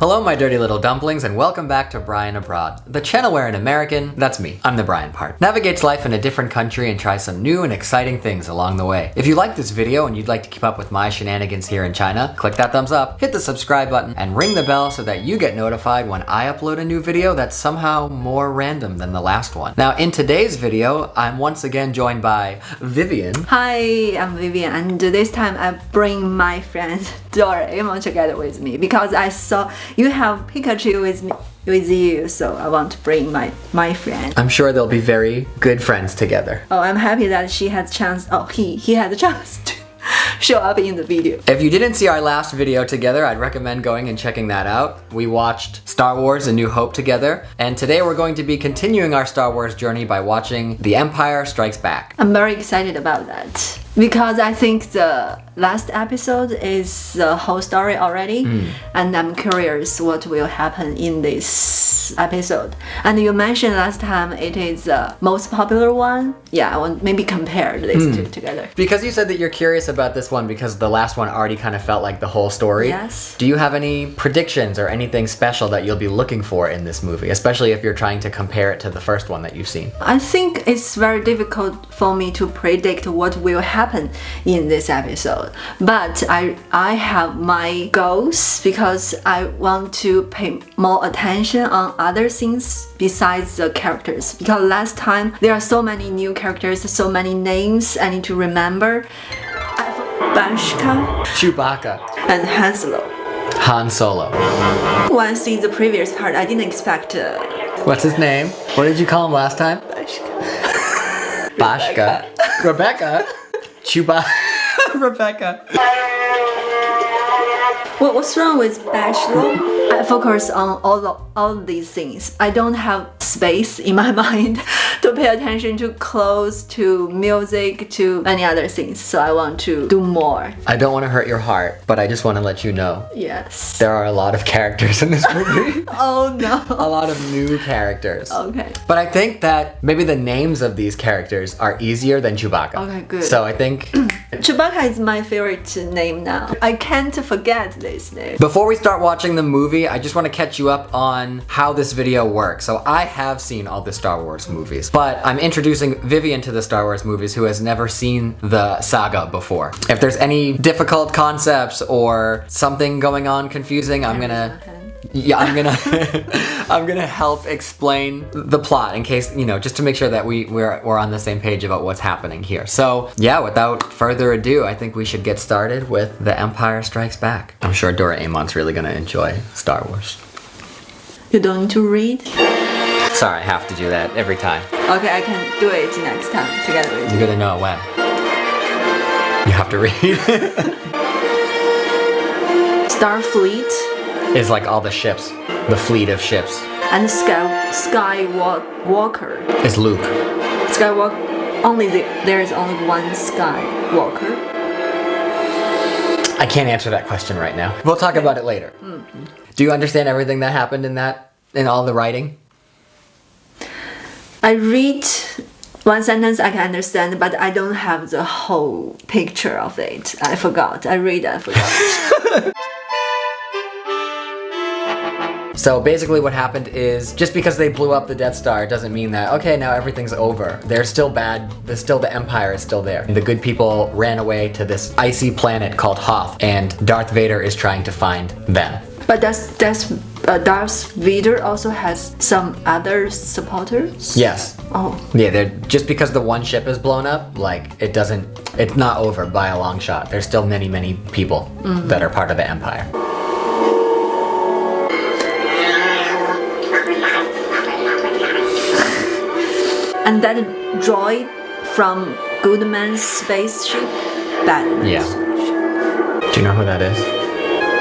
Hello my dirty little dumplings and welcome back to Brian Abroad, the channel where an American, that's me, I'm the Brian part, navigates life in a different country and tries some new and exciting things along the way. If you like this video and you'd like to keep up with my shenanigans here in China, click that thumbs up, hit the subscribe button, and ring the bell so that you get notified when I upload a new video that's somehow more random than the last one. Now in today's video, I'm once again joined by Vivian. Hi, I'm Vivian, and this time I bring my friend Doraemon together with me because I saw you have Pikachu with you, so I want to bring my friend. I'm sure they'll be very good friends together. Oh, I'm happy that she has chance. Oh, he had a chance to show up in the video. If you didn't see our last video together, I'd recommend going and checking that out. We watched Star Wars: A New Hope together, and today we're going to be continuing our Star Wars journey by watching The Empire Strikes Back. I'm very excited about that because I think the last episode is the whole story already, and I'm curious what will happen in this episode. And you mentioned last time it is the most popular one. Yeah, I want maybe compare these two together. Because you said that you're curious about this one because the last one already kind of felt like the whole story. Yes. Do you have any predictions or anything special that you'll be looking for in this movie, especially if you're trying to compare it to the first one that you've seen? I think it's very difficult for me to predict what will happen in this episode, but I have my goals because I want to pay more attention on other things besides the characters, because last time there are so many new characters, so many names I need to remember. Bashka, Chewbacca, and Han Solo. Han Solo. Once in the previous part, I didn't expect What's his name? What did you call him last time? Bashka. Bashka. Rebecca. Chewbacca. Rebecca. What's wrong with Bashlo? I focus on all these things. I don't have space in my mind to pay attention to clothes, to music, to many other things. So I want to do more. I don't want to hurt your heart, but I just want to let you know. Yes. There are a lot of characters in this movie. Oh no. A lot of new characters. Okay. But I think that maybe the names of these characters are easier than Chewbacca. Okay, good. So I think... Chewbacca is my favorite name now. I can't forget this name. Before we start watching the movie, I just want to catch you up on how this video works. So I have seen all the Star Wars movies, but I'm introducing Vivian to the Star Wars movies who has never seen the saga before. If there's any difficult concepts or something going on confusing, I'm gonna help explain the plot in case, you know, just to make sure that we're on the same page about what's happening here. So yeah, without further ado, I think we should get started with The Empire Strikes Back. I'm sure Doraemon's really gonna enjoy Star Wars. You don't need to read? Sorry, I have to do that every time. Okay, I can do it next time together with you. You're gonna know when. You have to read. Starfleet. Is like all the ships, the fleet of ships. And Skywalker. Is Luke. Skywalker. There is only one Skywalker. I can't answer that question right now. We'll talk about it later. Do you understand everything that happened in all the writing? I read one sentence I can understand, but I don't have the whole picture of it. I forgot. I forgot. So basically what happened is, just because they blew up the Death Star doesn't mean that, okay, now everything's over. They're still bad, the Empire is still there. The good people ran away to this icy planet called Hoth, and Darth Vader is trying to find them. But Darth Vader also has some other supporters? Yes. Oh. Yeah, just because the one ship is blown up, like, it's not over by a long shot. There's still many, many people that are part of the Empire. And that droid from Goodman's spaceship? That. Yeah. Do you know who that is?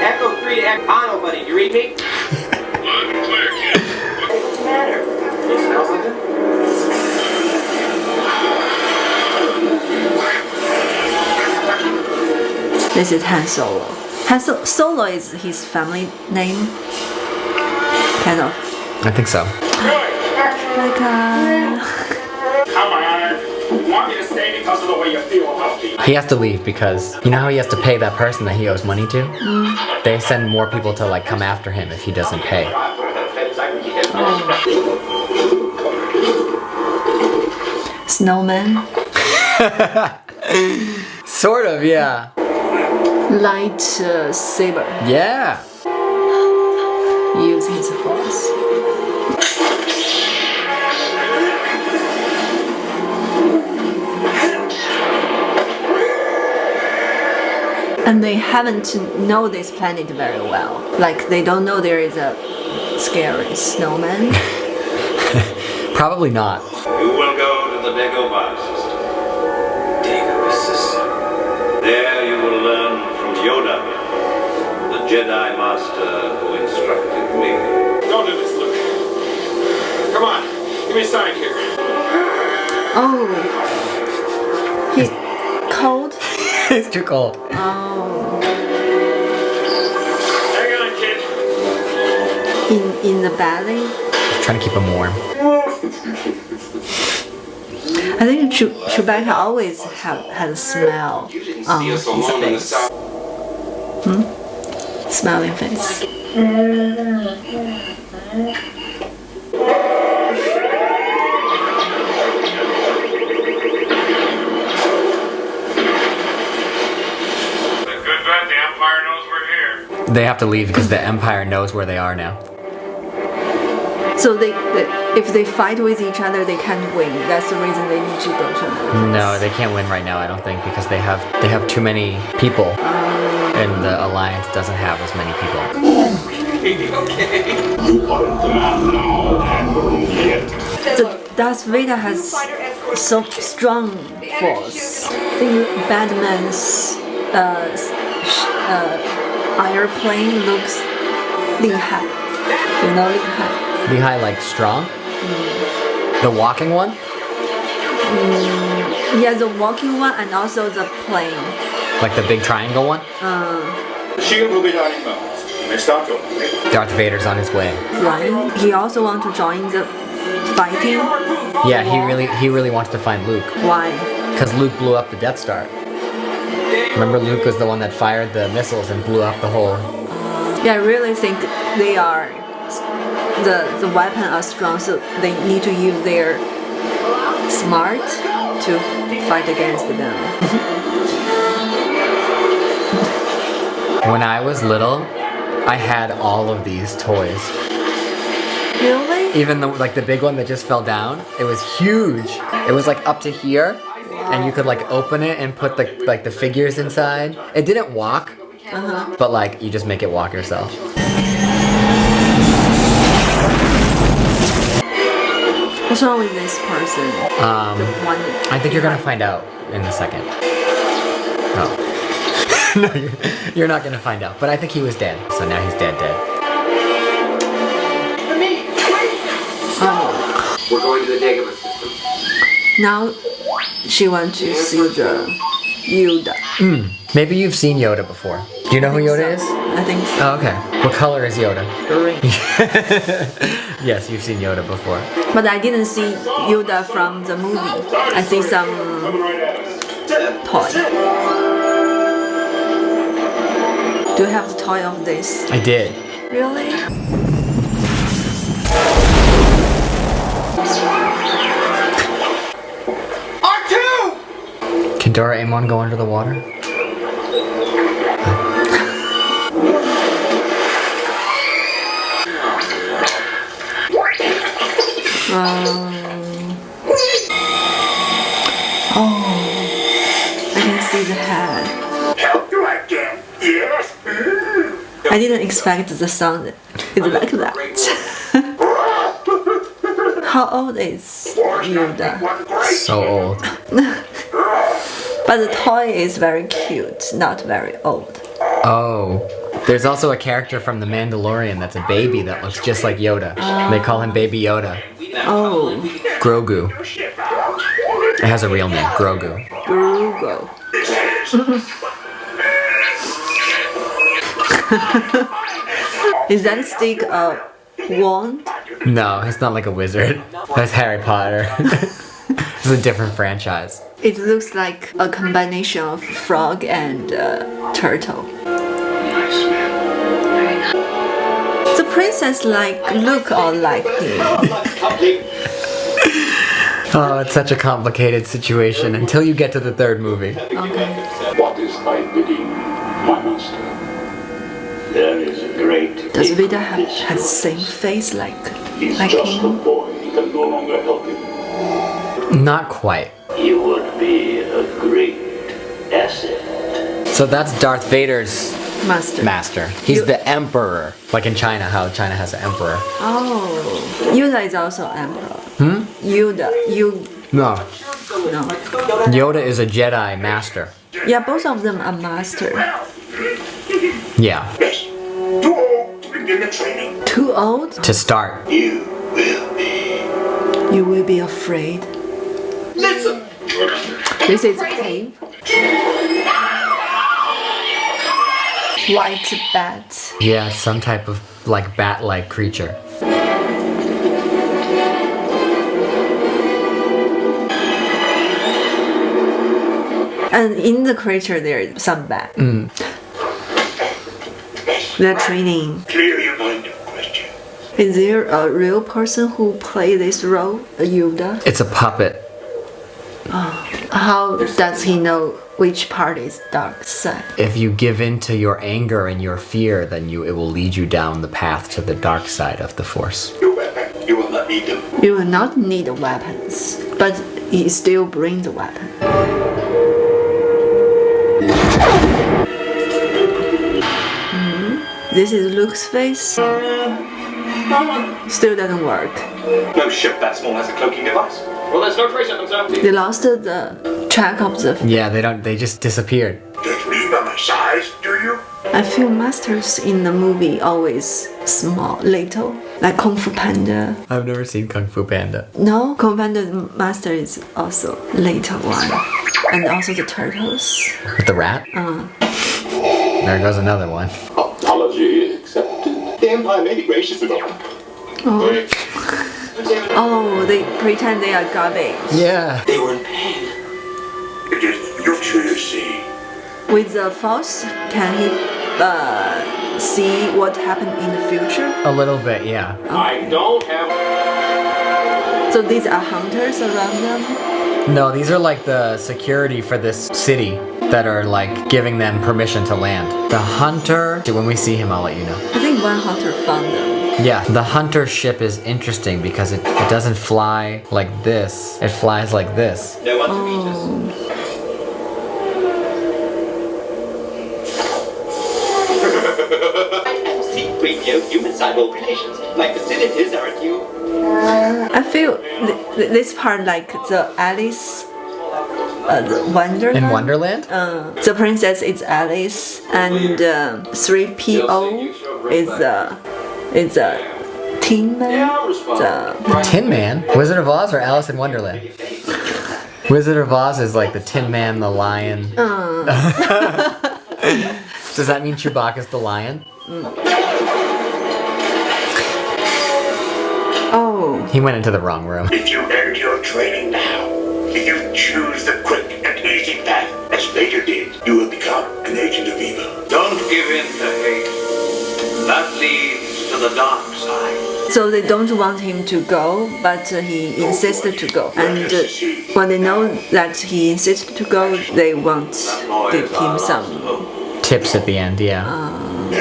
Echo 3 to Echo Honor, buddy. You read me? Loud and clear, kid. What's the matter? You smell something? This is Han Solo. Solo is his family name? Kind of. I think so. Like How my honor. Want me to stay because of the way you feel about me. He has to leave because you know how he has to pay that person that he owes money to? They send more people to like come after him if he doesn't pay. Snowman. Sort of, yeah. Light saber. Yeah. Use his force. And they haven't know this planet very well. Like they don't know there is a scary snowman. Probably not. You will go to the Dagobah system. Dagobah system. There you will learn from Yoda, the Jedi Master who instructed me. Don't do this, Luke. Come on, give me a sign here. Oh, he's cold. It's too cold. Oh, Hang on, kid. in the belly. Trying to keep him warm. I think Chewbacca always had a smell on his face. Smiling face. The good bet the Empire knows we're here. They have to leave because the Empire knows where they are now. So if they fight with each other, they can't win. That's the reason they need to go to another place. No, they can't win right now, I don't think, because they have too many people. And the Alliance doesn't have as many people. So Darth Vader has so strong force. I think Batman's airplane looks 厉害. You know 厉害? Lehigh like strong? The walking one? Yeah, the walking one and also the plane. Like the big triangle one? Darth Vader's on his way. Flying. He also want to join the fighting. Yeah, he really wants to find Luke. Why? Because Luke blew up the Death Star. Remember, Luke was the one that fired the missiles and blew up the whole. Yeah, I really think they are the weapon are strong, so they need to use their smart to fight against them. When I was little, I had all of these toys. Really? Even the big one that just fell down, it was huge. It was like up to here, and you could like open it and put the figures inside. It didn't walk, but like you just make it walk yourself. What's wrong with this person? The one. I think you're gonna find out in a second. No. No, you're not gonna find out. But I think he was dead, so now he's dead. Oh. We're going to the Dagobah system. Now she wants to see the Yoda. Maybe you've seen Yoda before. Do you know who Yoda is? I think so. Oh, okay. What color is Yoda? Green. Yes, you've seen Yoda before. But I didn't see Yoda from the movie. I see some toy. Do you have the toy of this? I did. Really? R2! Can Doraemon go under the water? Oh, I can see the head. Help you again? Yes. I didn't expect the sound is like that. How old is Yoda? So old. But the toy is very cute, not very old. Oh. There's also a character from The Mandalorian that's a baby that looks just like Yoda. They call him Baby Yoda. Oh, Grogu. It has a real name, Grogu. Grogu. Is that stick a wand? No, it's not like a wizard. That's Harry Potter. It's a different franchise. It looks like a combination of frog and turtle. Nice, man. The princess look all like him. Oh, it's such a complicated situation until you get to the third movie. Okay. What is thy bidding, my master? There is a great... Does Vida have the same face like He's just a him? boy. He can no longer help him. Not quite. You would be a great asset. So that's Darth Vader's master. He's You- the emperor. Like in China, how China has an emperor. Oh, Yoda is also emperor. Yoda, No. no. Yoda is a Jedi master. Yeah, both of them are master. Yeah. Yes. Too old to begin the training. Too old? To start. You will be. You will be afraid. Listen. This is a cave. White bat. Yeah, some type of like bat-like creature. And in the creature there is some bat. They're training. Clear your mind of question. Is there a real person who play this role, Yoda? It's a puppet. How does he know which part is dark side? If you give in to your anger and your fear, then it will lead you down the path to the dark side of the Force. Your weapon. You will not need them. You will not need weapons, but he still brings the weapon. This is Luke's face. Still doesn't work. No ship that small has a cloaking device. Well, there's no trace of them, sir. They lost the track of the. Yeah, they just disappeared. Judge me by my size, do you? I feel masters in the movie always small, little, like Kung Fu Panda. I've never seen Kung Fu Panda. No, Kung Fu Panda master is also little one, and also the turtles. With the rat? There goes another one. Apology accepted. The Empire may be gracious enough. Oh, they pretend they are garbage. Yeah. They were in pain. It is the future you see. With the Force, can he see what happened in the future? A little bit, yeah. I don't have. So these are hunters around them? No, these are like the security for this city that are like giving them permission to land. The hunter, when we see him, I'll let you know. I think one hunter found them. Yeah, the hunter ship is interesting because it doesn't fly like this. It flies like this. No one to meet us. Preview human cyborg relations. My facilities are at you. I feel this part like the Alice, the Wonderland. In Wonderland? The princess is Alice, and 3PO is a Tin Man. The Tin Man? Wizard of Oz or Alice in Wonderland? Wizard of Oz is like the Tin Man, the lion. Does that mean Chewbacca's the lion? Oh, He went into the wrong room. If you end your training now, if you choose the quick and easy path, as Vader did, you will become an agent of evil. Don't give in to hate. That leads to the dark side. so they don't want him to go, but he insisted to go. And when they know that he insisted to go, they want to give him some. Tips at the end, yeah.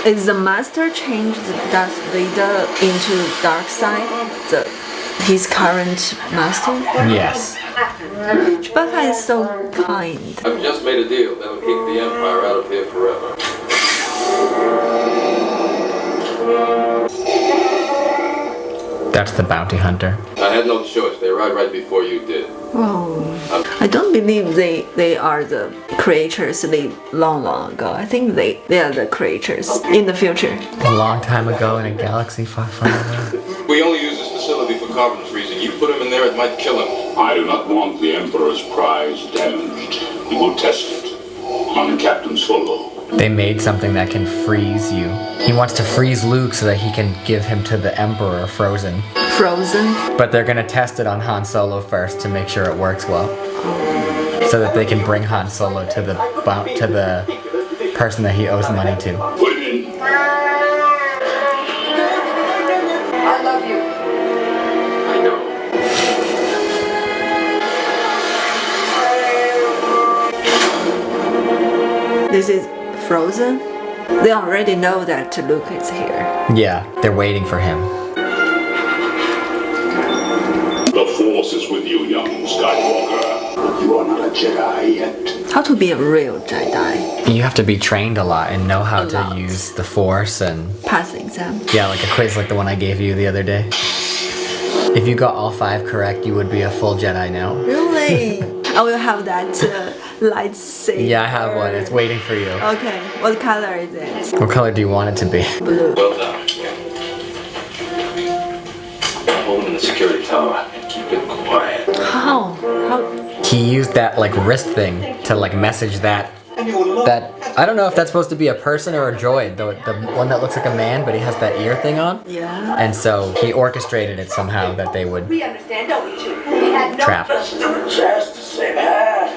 Is the master changed Darth Vader into dark side? His current master? Yes. Chewbacca is so kind. I've just made a deal that'll keep the Empire out of here forever. That's the bounty hunter. I had no choice. They arrived right before you did. Oh, I don't believe they are the creators long ago. I think they are the creators in the future. A long time ago in a galaxy far, far away. We only use this facility for carbon freezing. You put him in there, it might kill him. I do not want the Emperor's prize damaged. We will test it on Captain Solo. They made something that can freeze you. He wants to freeze Luke so that he can give him to the Emperor frozen. Frozen. But they're gonna test it on Han Solo first to make sure it works well, so that they can bring Han Solo to the person that he owes money to. Put it in. I love you. I know. This is Frozen. They already know that Luke is here. Yeah, they're waiting for him. The Force is with you, young Skywalker. But you are not a Jedi yet. How to be a real Jedi? You have to be trained a lot and know how A to lot. use the Force and Pass the exam. yeah, like a quiz like the one I gave you the other day. If you got all 5 correct, you would be a full Jedi now. Really? I will have that lightsaber. Yeah, I have one. It's waiting for you. Okay. What color is it? What color do you want it to be? Blue. Well done. Hold him in the security tower. Keep it quiet. How? He used that like wrist thing to like message that I don't know if that's supposed to be a person or a droid, the one that looks like a man, but he has that ear thing on. Yeah. And so he orchestrated it somehow that they would We understand, don't we, Chief? We had no trap. Just to say that.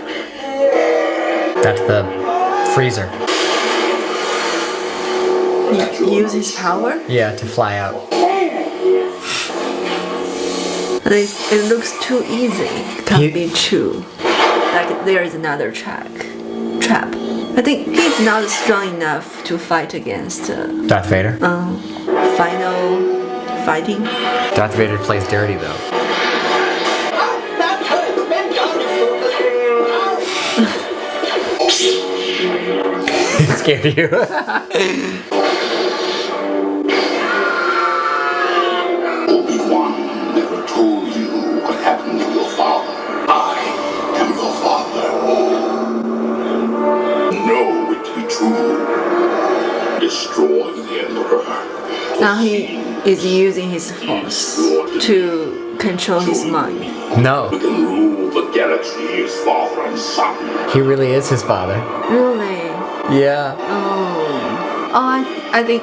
That's the freezer. He use his power? Yeah, to fly out. But it looks too easy. Can't be true. Like there is another trap. I think he's not strong enough to fight against Darth Vader. final fighting. Darth Vader plays dirty though. That hurt. Men down, you It scared you. Obi-Wan never told you what happened to your father. I am your father. Know it to be true. Destroy the Emperor. Now he is using his force to control his mind. No, We can rule the galaxy as father and son. he really is his father. Really? Yeah. I think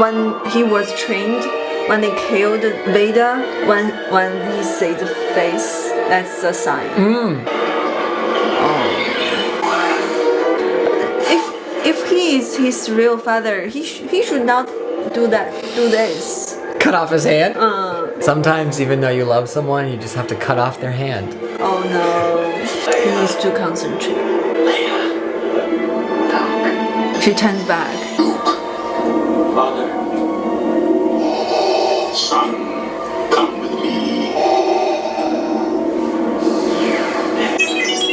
when he was trained, when they killed Vader, when he sees the face, that's a sign. If he is his real father, he should not do this. Cut off his hand? Sometimes even though you love someone, you just have to cut off their hand. Oh no, he needs to concentrate. She turns back. Father. Son, come with me.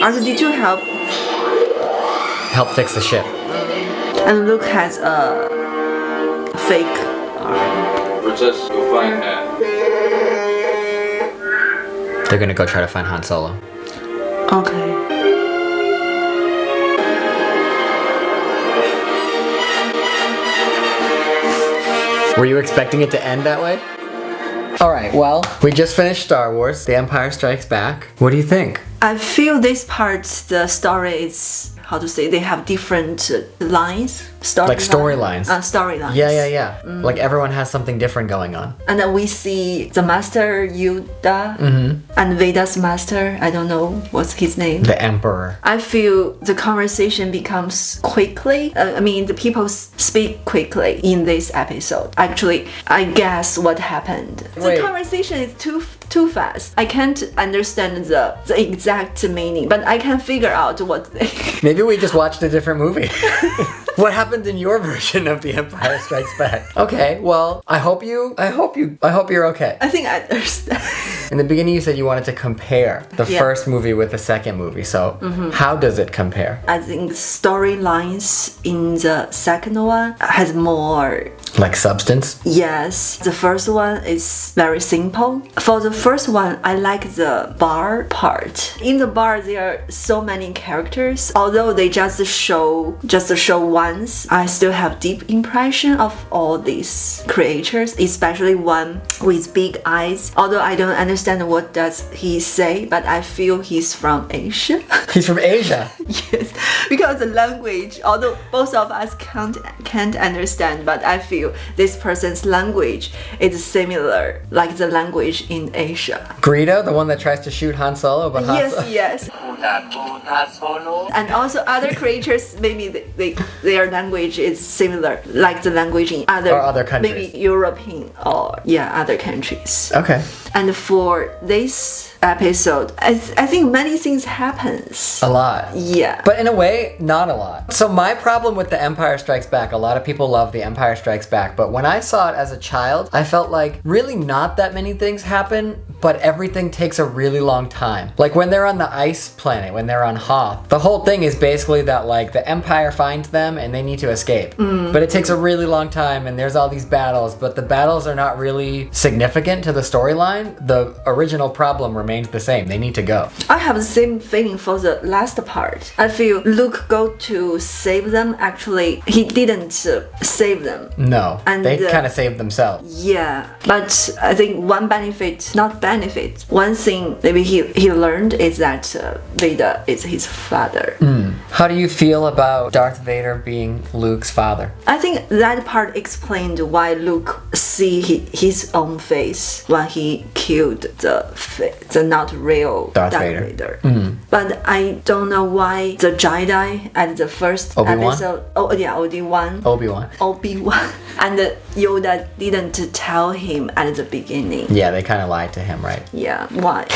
R2D2 help, Help fix the ship. and Luke has a fake arm. Princess, go find Han. They're gonna go try to find Han Solo. Okay. Were you expecting it to end that way? Alright, well, we just finished Star Wars, The Empire Strikes Back. What do you think? I feel this part, the story is, how to say, they have different lines. Like storylines. Storylines. Yeah. Like everyone has something different going on. And then we see the master Yoda and Vader's master, I don't know what's his name. The Emperor. I feel the conversation becomes quickly. The people speak quickly in this episode. Actually, I guess what happened. Wait. The conversation is too fast. I can't understand the exact meaning, but I can figure out what they. Maybe we just watched a different movie. What happened in your version of The Empire Strikes Back? Okay, well, I hope you're okay. I think I understand. In the beginning you said you wanted to compare the Yeah. first movie with the second movie, so how does it compare? I think storylines in the second one has more. Like substance? Yes, the first one is very simple. For the first one, I like the bar part. In the bar, there are so many characters. Although they just show once, I still have deep impression of all these creatures, especially one with big eyes. Although I don't understand what does he say, but I feel he's from Asia. He's from Asia. Yes, because the language, although both of us can't understand, but I feel you this person's language is similar, like the language in Asia. Greedo, the one that tries to shoot Han Solo, but Han Solo. Yes. And also other creatures, maybe their language is similar, like the language in other countries. Maybe European or other countries. Okay. And for this episode, I think many things happens. A lot. Yeah. But in a way, not a lot. So my problem with The Empire Strikes Back, a lot of people love The Empire Strikes Back, but when I saw it as a child, I felt like really not that many things happen, but everything takes a really long time. Like when they're on the ice planet, when they're on Hoth, the whole thing is basically that like the Empire finds them and they need to escape. But it takes a really long time and there's all these battles, but the battles are not really significant to the storyline. The original problem remains the same. They need to go. I have the same feeling for the last part. I feel Luke go to save them. Actually, he didn't save them. No, And, they kind of saved themselves. Yeah, but I think one one thing maybe he learned is that Vader is his father. How do you feel about Darth Vader being Luke's father? I think that part explained why Luke see his own face when he killed the not real Darth Vader. But I don't know why the Jedi at the first Obi-Wan? episode. Oh yeah, Obi-Wan. And Yoda didn't tell him at the beginning. Yeah, they kind of lied to him, right? Yeah, why?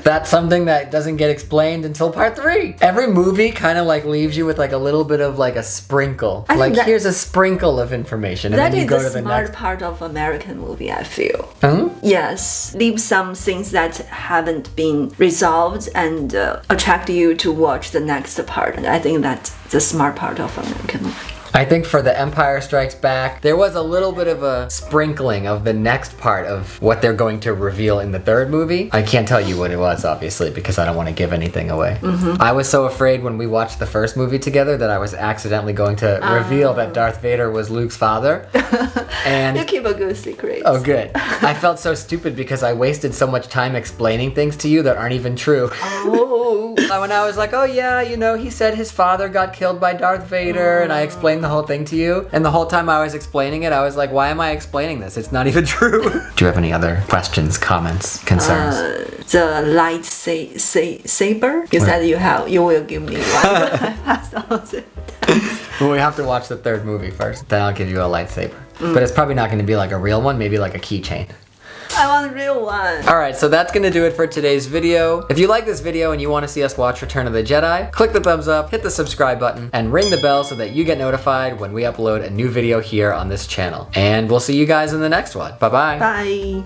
That's something that doesn't get explained until part 3. Every movie kind of like leaves you with like a little bit of like a sprinkle. I Like think here's a sprinkle of information, and That then you is go the to the smart next. part of American movie, I feel. Hmm? Yes, leave some things that haven't been resolved and attract you to watch the next part. And I think that's the smart part of American movie. I think for The Empire Strikes Back, there was a little bit of a sprinkling of the next part of what they're going to reveal in the third movie. I can't tell you what it was, obviously, because I don't want to give anything away. I was so afraid when we watched the first movie together that I was accidentally going to reveal that Darth Vader was Luke's father. And You keep a good secret. oh, good. I felt so stupid because I wasted so much time explaining things to you that aren't even true. Oh. When I was like, oh yeah, you know, he said his father got killed by Darth Vader, and I explained the whole thing to you, and the whole time I was explaining it, I was like, why am I explaining this? It's not even true. Do you have any other questions, comments, concerns? The light saber. You said you will give me one. I passed on it. Well, we have to watch the third movie first. Then I'll give you a lightsaber. But it's probably not going to be like a real one, maybe like a keychain. I want a real one. Alright, so that's gonna do it for today's video. If you like this video and you want to see us watch Return of the Jedi, click the thumbs up, hit the subscribe button, and ring the bell so that you get notified when we upload a new video here on this channel. And we'll see you guys in the next one. Bye-bye. Bye.